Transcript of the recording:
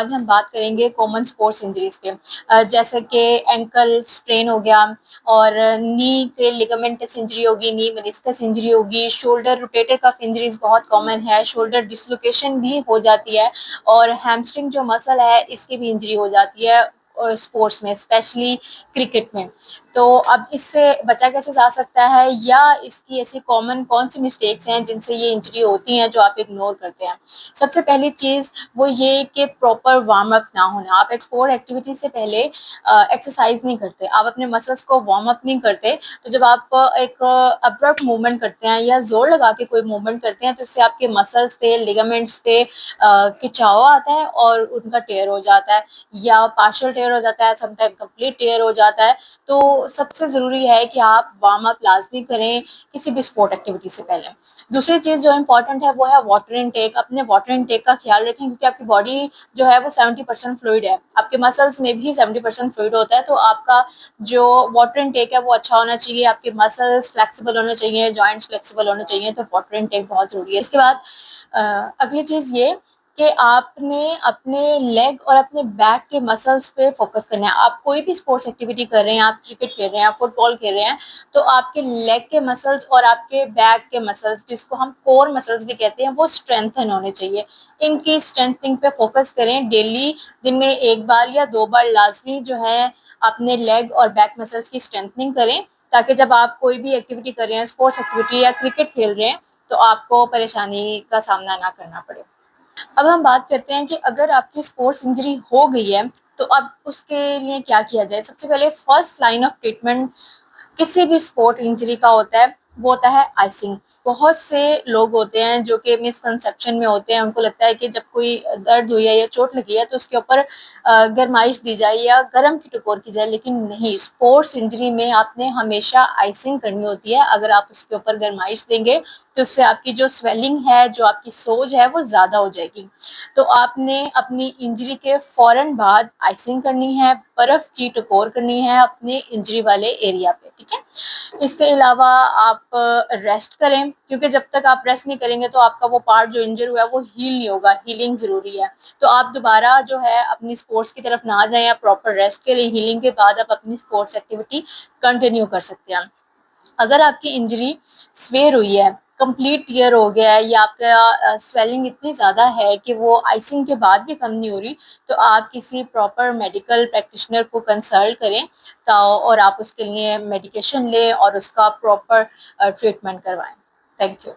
आज हम बात करेंगे कॉमन स्पोर्ट्स इंजरीज पे, जैसे कि एंकल स्प्रेन हो गया और नी के लिगामेंटस इंजरी होगी, नी मेनिस्कस इंजरी होगी, शोल्डर रोटेटर कफ इंजरीज बहुत कॉमन है, शोल्डर डिसलोकेशन भी हो जाती है और हैमस्ट्रिंग जो मसल है इसकी भी इंजरी हो जाती है स्पोर्ट्स में, स्पेशली क्रिकेट में। तो अब इससे बचा कैसे जा सकता है, या इसकी ऐसी कॉमन कौन सी मिस्टेक्स हैं जिनसे ये इंजरी होती हैं जो आप इग्नोर करते हैं। सबसे पहली चीज वो ये कि प्रॉपर वार्म अप ना होना। आप स्पोर्ट एक्टिविटी से पहले एक्सरसाइज नहीं करते, आप अपने मसल्स को वार्म अप नहीं करते। तो जब आप एक अब्रप्ट मूवमेंट करते हैं या जोर लगा के कोई मूवमेंट करते हैं तो इससे आपके मसल्स पे, लिगामेंट्स पे खिंचाव आता है और उनका टेयर हो जाता है, या पार्शियल टेयर हो जाता है, समटाइम कंप्लीट टेयर हो जाता है। तो सबसे जरूरी है कि आप वार्म अप लाजमी करें किसी भी स्पोर्ट एक्टिविटी से पहले। दूसरी चीज जो इम्पोर्टेंट है वो है वाटर इनटेक। अपने वाटर इनटेक का ख्याल रखें, क्योंकि आपकी बॉडी जो है वो 70% फ्लूइड है, आपके मसल्स में भी 70% फ्लूइड होता है। तो आपका जो वाटर इनटेक है वो अच्छा होना चाहिए, आपके मसल्स फ्लेक्सिबल होने चाहिए, जॉइंट्स फ्लेक्सिबल होने चाहिए। तो वाटर इनटेक बहुत जरूरी है। इसके बाद अगली चीज ये कि आपने अपने लेग और अपने बैक के मसल्स पे फोकस करना है। आप कोई भी स्पोर्ट्स एक्टिविटी कर रहे हैं, आप क्रिकेट खेल रहे हैं, आप फुटबॉल खेल रहे हैं, तो आपके लेग के मसल्स और आपके बैक के मसल्स, जिसको हम कोर मसल्स भी कहते हैं, वो स्ट्रेंथन होने चाहिए। इनकी स्ट्रेंथनिंग पे फोकस करें डेली। दिन में एक बार या दो बार लाजमी जो है अपने लेग और बैक मसल्स की स्ट्रेंथनिंग करें, ताकि जब आप कोई भी एक्टिविटी कर रहे हैं, स्पोर्ट्स एक्टिविटी या क्रिकेट खेल रहे हैं, तो आपको परेशानी का सामना ना करना पड़े। अब हम बात करते हैं कि अगर आपकी स्पोर्ट्स इंजरी हो गई है तो अब उसके लिए क्या किया जाए। सबसे पहले फर्स्ट लाइन ऑफ ट्रीटमेंट किसी भी स्पोर्ट इंजरी का होता है वो होता है आइसिंग। बहुत से लोग होते हैं जो कि मिसकंसेप्शन में होते हैं, उनको लगता है कि जब कोई दर्द हुई है या चोट लगी है तो उसके ऊपर गरमाइश दी जाए या गर्म की टकोर की जाए, लेकिन नहीं। स्पोर्ट्स इंजरी में आपने हमेशा आइसिंग करनी होती है। अगर आप उसके ऊपर गरमाइश देंगे तो उससे आपकी जो स्वेलिंग है, जो आपकी सोज है, वो ज्यादा हो जाएगी। तो आपने अपनी इंजरी के फौरन बाद आइसिंग करनी है, बर्फ की टकोर करनी है अपने इंजरी वाले एरिया पे, ठीक है। इसके अलावा आप रेस्ट करें, क्योंकि जब तक आप रेस्ट नहीं करेंगे तो आपका वो पार्ट जो इंजर हुआ है वो हील नहीं होगा। हीलिंग जरूरी है। तो आप दोबारा जो है अपनी स्पोर्ट्स की तरफ ना जाएं, आप प्रॉपर रेस्ट करें। हीलिंग के बाद आप अपनी स्पोर्ट्स एक्टिविटी कंटिन्यू कर सकते हैं। अगर आपकी इंजरी स्वेयर हुई है, कंप्लीट टीयर हो गया है, या आपका स्वेलिंग इतनी ज़्यादा है कि वो आइसिंग के बाद भी कम नहीं हो रही, तो आप किसी प्रॉपर मेडिकल प्रैक्टिशनर को कंसल्ट करें तो और आप उसके लिए मेडिकेशन लें और उसका प्रॉपर ट्रीटमेंट करवाएं। Thank you.